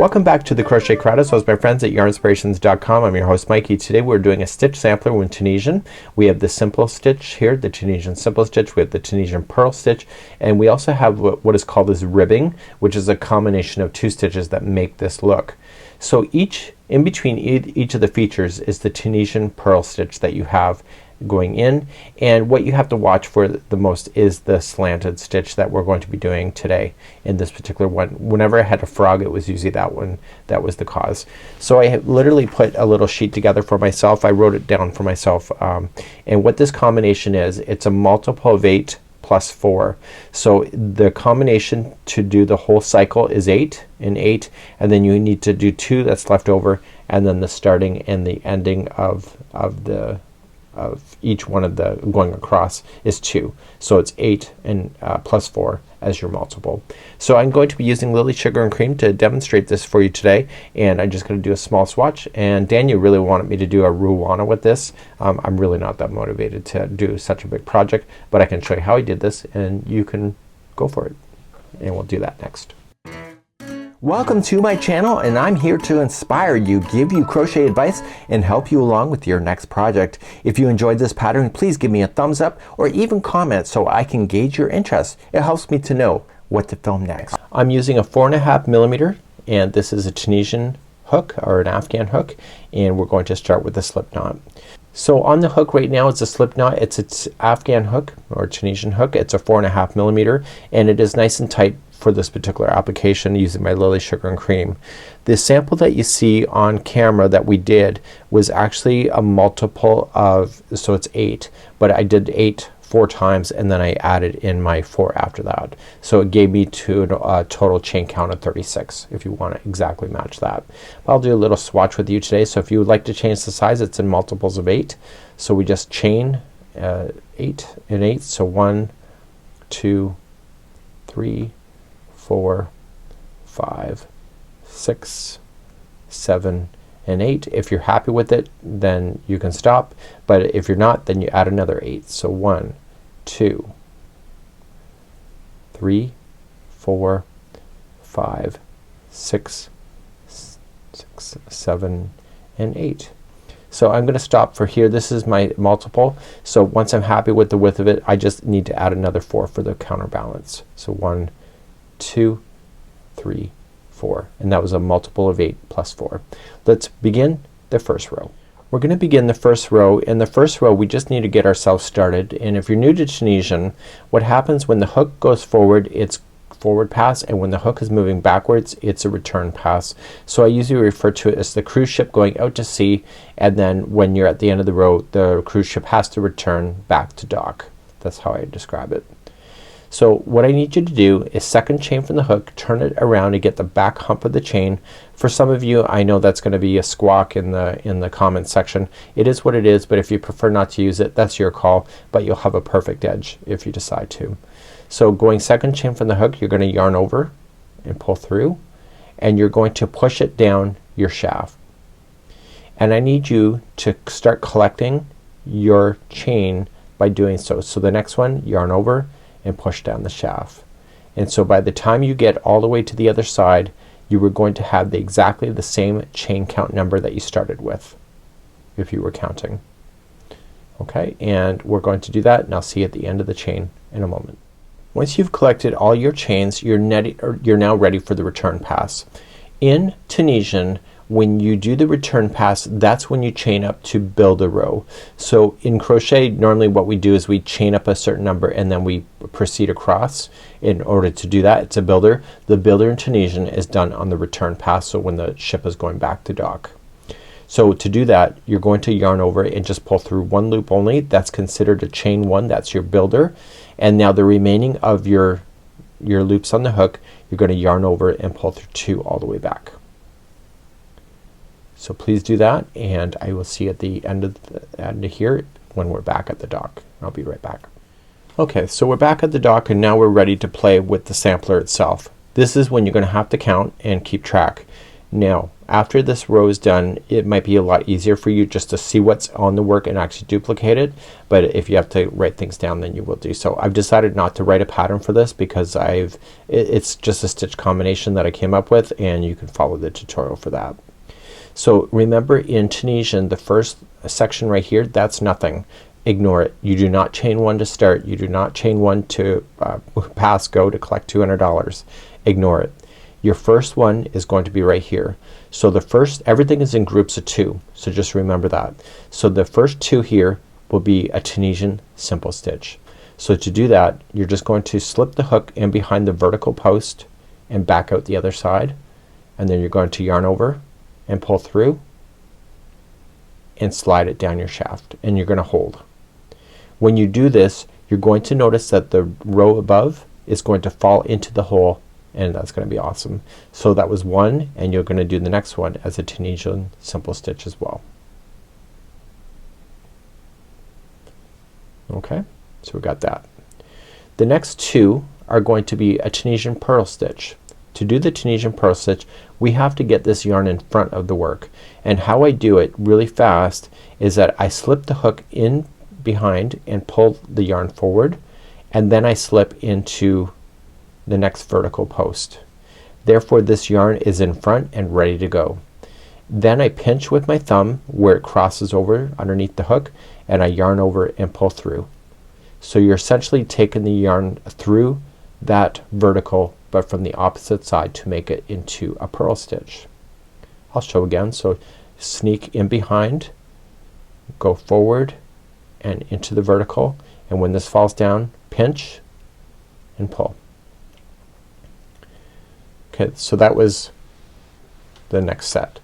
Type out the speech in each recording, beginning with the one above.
Welcome back to the Crochet Crowd. So, as my friends at yarnspirations.com, I'm your host Mikey. Today we're doing a stitch sampler with Tunisian. We have the Simple Stitch here, the Tunisian Simple Stitch. We have the Tunisian Purl Stitch, and we also have what is called this ribbing, which is a combination of two stitches that make this look. So in between each of the features is the Tunisian Purl Stitch that you have going in, and what you have to watch for the most is the slanted stitch that we're going to be doing today in this particular one. Whenever I had a frog, it was usually that one that was the cause. So I literally put a little sheet together for myself. I wrote it down for myself, and what this combination is, it's a multiple of 8 plus 4. So the combination to do the whole cycle is 8 and 8, and then you need to do 2 that's left over, and then the starting and the ending of each one of the going across is 2. So it's 8 and plus 4 as your multiple. So I'm going to be using Lily Sugar and Cream to demonstrate this for you today, and I'm just going to do a small swatch. And Daniel really wanted me to do a Ruana with this. I'm really not that motivated to do such a big project, but I can show you how I did this and you can go for it, and we'll do that next. Welcome to my channel, and I'm here to inspire you, give you crochet advice, and help you along with your next project. If you enjoyed this pattern, please give me a thumbs up or even comment so I can gauge your interest. It helps me to know what to film next. I'm using a 4.5 millimeter, and this is a Tunisian hook or an Afghan hook, and we're going to start with the slip knot. So on the hook right now it's a slip knot. It's Afghan hook or Tunisian hook. It's a 4.5 millimeter, and it is nice and tight for this particular application using my Lily Sugar and Cream. The sample that you see on camera that we did was actually a multiple of, so it's 8, but I did 8 4 times and then I added in my 4 after that. So it gave me to a total chain count of 36 if you want to exactly match that. I'll do a little swatch with you today. So if you would like to change the size, it's in multiples of 8. So we just chain 8 and 8. So 1, 2, 3, 4, 5, 6, 7, and 8. If you're happy with it, then you can stop, but if you're not, then you add another 8. So 1, 2, 3, 4, 5, 6, 7, and 8. So I'm gonna stop for here. This is my multiple. So once I'm happy with the width of it, I just need to add another 4 for the counterbalance. So 1, 2, 3, 4, and that was a multiple of 8 plus 4. Let's begin the first row. We're gonna begin the first row. In the first row we just need to get ourselves started, and if you're new to Tunisian, what happens when the hook goes forward, it's forward pass, and when the hook is moving backwards, it's a return pass. So I usually refer to it as the cruise ship going out to sea, and then when you're at the end of the row, the cruise ship has to return back to dock. That's how I describe it. So what I need you to do is second chain from the hook, turn it around to get the back hump of the chain. For some of you, I know that's gonna be a squawk in the comment section. It is what it is, but if you prefer not to use it, that's your call, but you'll have a perfect edge if you decide to. So going second chain from the hook, you're gonna yarn over and pull through, and you're going to push it down your shaft. And I need you to start collecting your chain by doing so. So the next one, yarn over and push down the shaft. And so by the time you get all the way to the other side, you were going to have exactly the same chain count number that you started with if you were counting. Okay, and we're going to do that, and I'll see you at the end of the chain in a moment. Once you've collected all your chains, you're now ready for the return pass. In Tunisian, when you do the return pass, that's when you chain up to build a row. So in crochet, normally what we do is we chain up a certain number and then we proceed across. In order to do that, it's a builder. The builder in Tunisian is done on the return pass, so when the ship is going back to dock. So to do that, you're going to yarn over and just pull through 1 loop only. That's considered a chain 1. That's your builder. And now the remaining of your loops on the hook, you're going to yarn over and pull through 2 all the way back. So please do that, and I will see you at the end of here when we're back at the dock. I'll be right back. Okay, so we're back at the dock, and now we're ready to play with the sampler itself. This is when you're gonna have to count and keep track. Now After this row is done, it might be a lot easier for you just to see what's on the work and actually duplicate it, but if you have to write things down, then you will do so. I've decided not to write a pattern for this because it's just a stitch combination that I came up with, and you can follow the tutorial for that. So remember, in Tunisian, the first section right here, that's nothing. Ignore it. You do not chain one to start. You do not chain one to pass go to collect $200. Ignore it. Your first one is going to be right here. So the first, everything is in groups of 2, so just remember that. So the first 2 here will be a Tunisian simple stitch. So to do that, you're just going to slip the hook in behind the vertical post and back out the other side, and then you're going to yarn over and pull through and slide it down your shaft, and you're going to hold. When you do this, you're going to notice that the row above is going to fall into the hole, and that's going to be awesome. So that was one, and you're going to do the next one as a Tunisian simple stitch as well. Okay, so we got that. The next 2 are going to be a Tunisian purl stitch. To do the Tunisian purl stitch, we have to get this yarn in front of the work, and how I do it really fast is that I slip the hook in behind and pull the yarn forward, and then I slip into the next vertical post. Therefore this yarn is in front and ready to go. Then I pinch with my thumb where it crosses over underneath the hook, and I yarn over and pull through. So you're essentially taking the yarn through that vertical but from the opposite side to make it into a purl stitch. I'll show again. So sneak in behind, go forward and into the vertical, and when this falls down, pinch and pull. Okay, so that was the next set.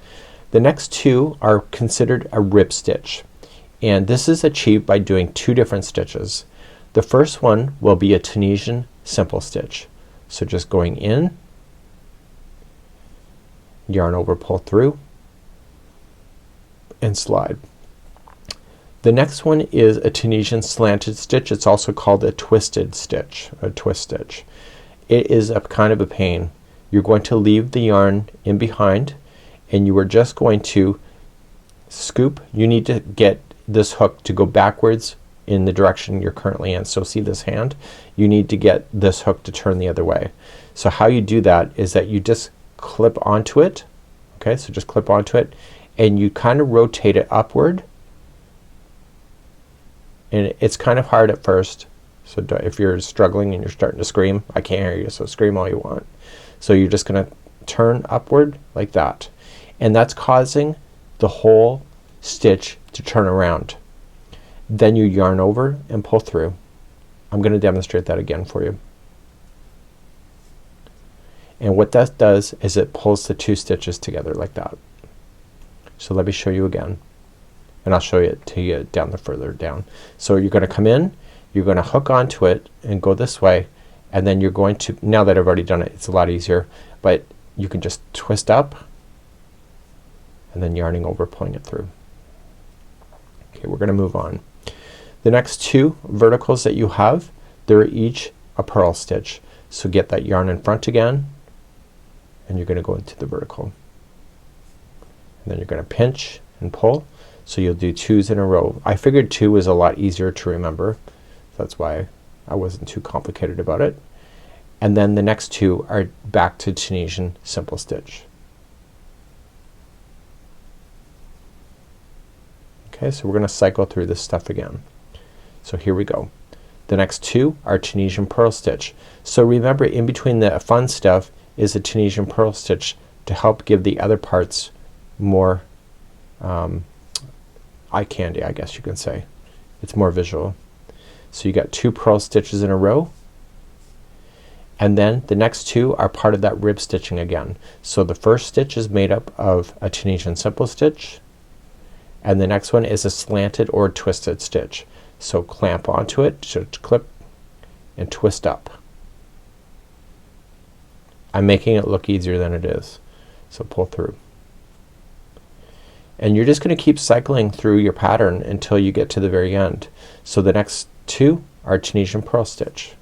The next 2 are considered a rib stitch, and this is achieved by doing 2 different stitches. The first one will be a Tunisian simple stitch. So just going in, yarn over, pull through and slide. The next one is a Tunisian slanted stitch. It's also called a twisted stitch, a twist stitch. It is a kind of a pain. You're going to leave the yarn in behind, and you are just going to scoop. You need to get this hook to go backwards in the direction you're currently in. So see this hand? You need to get this hook to turn the other way. So how you do that is that you just clip onto it. Okay, so just clip onto it, and you kind of rotate it upward, and it's kind of hard at first. So if you're struggling and you're starting to scream, I can't hear you, so scream all you want. So you're just gonna turn upward like that, and that's causing the whole stitch to turn around. Then you yarn over and pull through. I'm gonna demonstrate that again for you. And what that does is it pulls the 2 stitches together like that. So let me show you again, and I'll show it to you down the further down. So you're gonna come in, you're gonna hook onto it and go this way, and then you're going to, now that I've already done it, it's a lot easier, but you can just twist up and then yarning over, pulling it through. Okay, we're gonna move on. The next 2 verticals that you have, they're each a purl stitch. So get that yarn in front again, and you're gonna go into the vertical, and then you're gonna pinch and pull. So you'll do 2s in a row. I figured 2 was a lot easier to remember. That's why I wasn't too complicated about it. And then the next 2 are back to Tunisian simple stitch. Okay, so we're gonna cycle through this stuff again. So here we go. The next 2 are Tunisian purl stitch. So remember, in between the fun stuff is a Tunisian purl stitch to help give the other parts more eye candy, I guess you can say. It's more visual. So you got 2 purl stitches in a row, and then the next 2 are part of that rib stitching again. So the first stitch is made up of a Tunisian simple stitch, and the next one is a slanted or twisted stitch. So clamp onto it, so clip and twist up. I'm making it look easier than it is. So pull through. And you're just gonna keep cycling through your pattern until you get to the very end. So the next 2 are Tunisian purl stitch.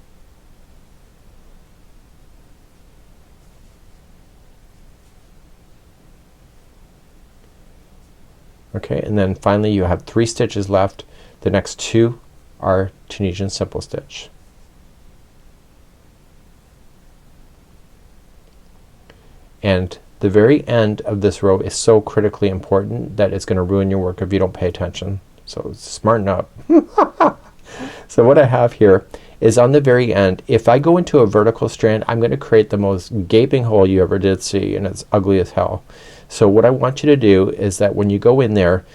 Okay, and then finally you have 3 stitches left. The next 2 are Tunisian Simple Stitch. And the very end of this row is so critically important that it's gonna ruin your work if you don't pay attention. So smarten up. So what I have here is on the very end, if I go into a vertical strand, I'm gonna create the most gaping hole you ever did see, and it's ugly as hell. So what I want you to do is that when you go in there,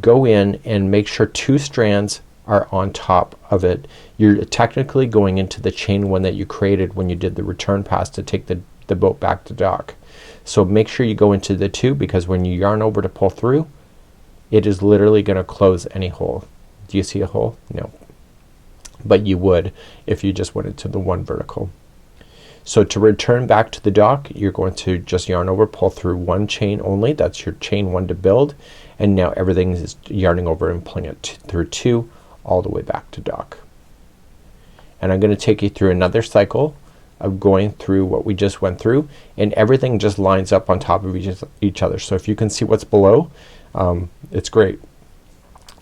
go in and make sure 2 strands are on top of it. You're technically going into the chain one that you created when you did the return pass to take the boat back to dock. So make sure you go into the 2, because when you yarn over to pull through, it is literally gonna close any hole. Do you see a hole? No. But you would if you just went into the 1 vertical. So to return back to the dock, you're going to just yarn over, pull through 1 chain only. That's your chain 1 to build, and now everything is yarning over and pulling it through 2 all the way back to dock. And I'm gonna take you through another cycle of going through what we just went through, and everything just lines up on top of each other. So if you can see what's below, it's great.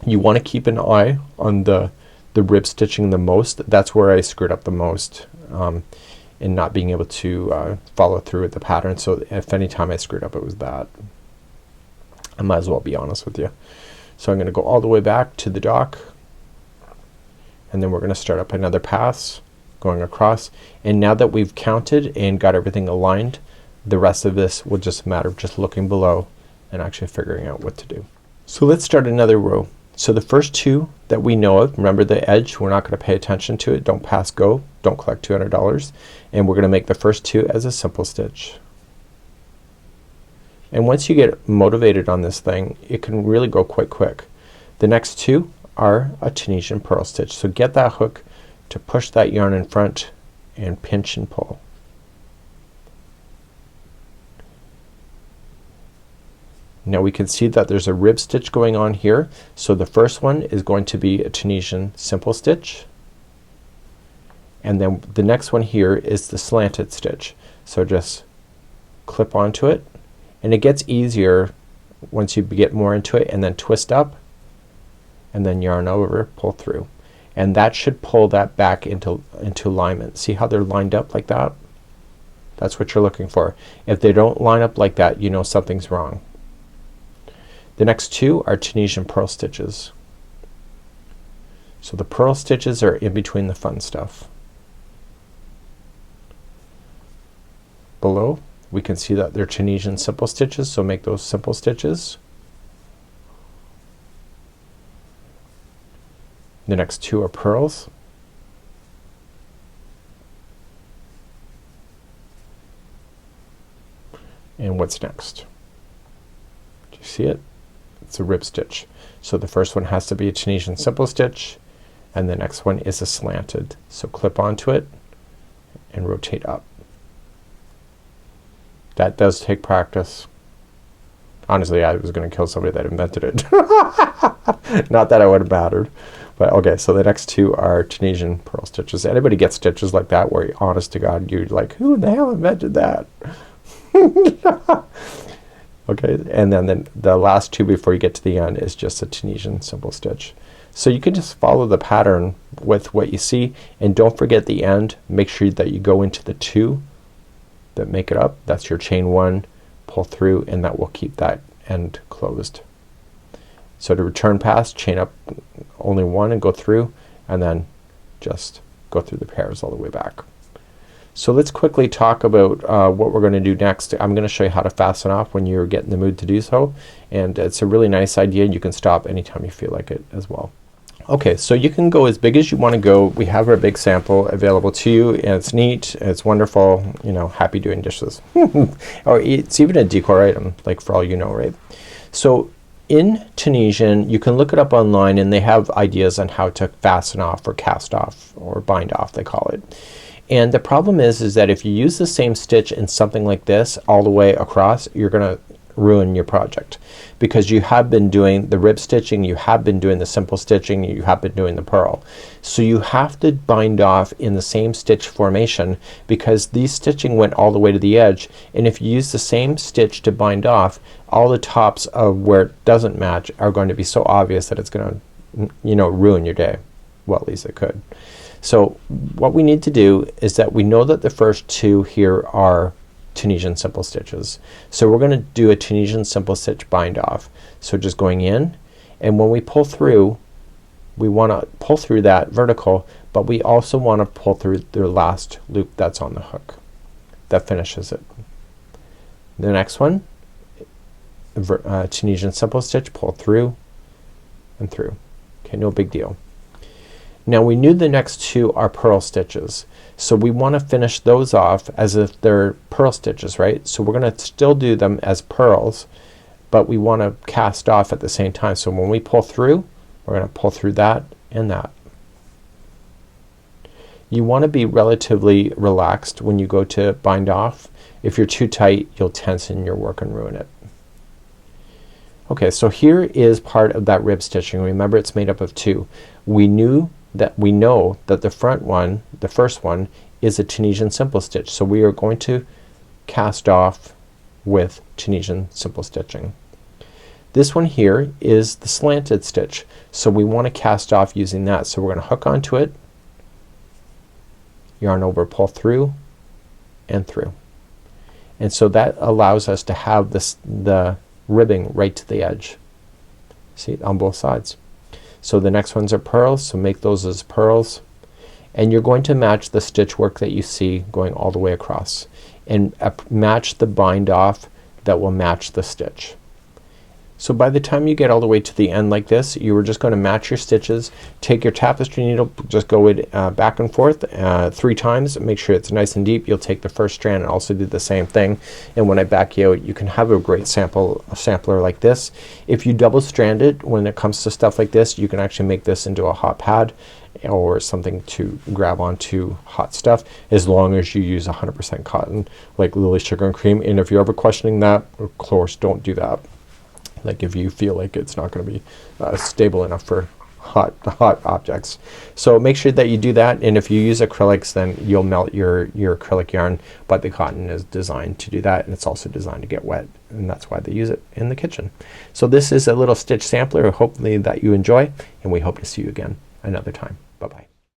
You want to keep an eye on the rib stitching the most. That's where I screwed up the most in not being able to follow through with the pattern. So if any time I screwed up, it was that. I might as well be honest with you. So I'm gonna go all the way back to the dock, and then we're gonna start up another pass going across. And now that we've counted and got everything aligned, the rest of this will just matter of just looking below and actually figuring out what to do. So let's start another row. So the first 2 that we know of, remember the edge, we're not gonna pay attention to it. Don't pass go, don't collect $200, and we're gonna make the first 2 as a simple stitch. And once you get motivated on this thing, it can really go quite quick. The next 2 are a Tunisian purl stitch. So get that hook to push that yarn in front and pinch and pull. Now we can see that there's a rib stitch going on here. So the first one is going to be a Tunisian simple stitch, and then the next one here is the slanted stitch. So just clip onto it, and it gets easier once you get more into it, and then twist up and then yarn over, pull through, and that should pull that back into alignment. See how they're lined up like that? That's what you're looking for. If they don't line up like that, you know something's wrong. The next 2 are Tunisian purl stitches. So the purl stitches are in between the fun stuff. Below we can see that they're Tunisian simple stitches, so make those simple stitches. The next 2 are purls. And what's next? Do you see it? It's a rib stitch. So the first one has to be a Tunisian simple stitch, and the next one is a slanted. So clip onto it and rotate up. That does take practice. Honestly, I was gonna kill somebody that invented it. Not that I would have mattered. But okay, so the next 2 are Tunisian purl stitches. Anybody get stitches like that where, honest to God, you're like, who in the hell invented that? Okay, and then the last 2 before you get to the end is just a Tunisian simple stitch. So you can just follow the pattern with what you see, and don't forget the end. Make sure that you go into the 2 that make it up. That's your chain 1, pull through, and that will keep that end closed. So to return pass, chain up only 1 and go through, and then just go through the pairs all the way back. So let's quickly talk about what we're gonna do next. I'm gonna show you how to fasten off when you're getting the mood to do so, and it's a really nice idea. You can stop anytime you feel like it as well. Okay, so you can go as big as you want to go. We have our big sample available to you, and it's neat, it's wonderful, you know, happy doing dishes. Or it's even a decor item, like, for all you know, right? So in Tunisian, you can look it up online, and they have ideas on how to fasten off or cast off or bind off, they call it. And the problem is that if you use the same stitch in something like this all the way across, you're gonna ruin your project, because you have been doing the rib stitching, you have been doing the simple stitching, you have been doing the purl. So you have to bind off in the same stitch formation, because these stitching went all the way to the edge, and if you use the same stitch to bind off, all the tops of where it doesn't match are going to be so obvious that it's gonna, you know, ruin your day. Well, at least it could. So what we need to do is that we know that the first two here are Tunisian simple stitches. So we're gonna do a Tunisian simple stitch bind off. So just going in, and when we pull through, we wanna pull through that vertical, but we also wanna pull through the last loop that's on the hook. That finishes it. The next one, Tunisian simple stitch, pull through and through. Okay, no big deal. Now we knew the next two are purl stitches, so we want to finish those off as if they're purl stitches, right? So we're gonna still do them as purls, but we want to cast off at the same time. So when we pull through, we're gonna pull through that and that. You want to be relatively relaxed when you go to bind off. If you're too tight, you'll tense in your work and ruin it. Okay, so here is part of that rib stitching. Remember, it's made up of two. We know that the front one, the first one, is a Tunisian simple stitch. So we are going to cast off with Tunisian simple stitching. This one here is the slanted stitch. So we want to cast off using that. So we're gonna hook onto it, yarn over, pull through and through. And so that allows us to have the ribbing right to the edge. See, on both sides. So the next ones are purls, so make those as purls, and you're going to match the stitch work that you see going all the way across, and match the bind off that will match the stitch. So by the time you get all the way to the end like this, you are just going to match your stitches. Take your tapestry needle, just go it back and forth 3 times. Make sure it's nice and deep. You'll take the first strand and also do the same thing. And when I back you out, you can have a great sampler like this. If you double strand it, when it comes to stuff like this, you can actually make this into a hot pad or something to grab onto hot stuff, as long as you use 100% cotton like Lily Sugar and Cream. And if you're ever questioning that, of course don't do that. Like if you feel like it's not gonna be stable enough for hot objects. So make sure that you do that, and if you use acrylics, then you'll melt your acrylic yarn, but the cotton is designed to do that, and it's also designed to get wet, and that's why they use it in the kitchen. So this is a little stitch sampler, hopefully that you enjoy, and we hope to see you again another time. Bye bye.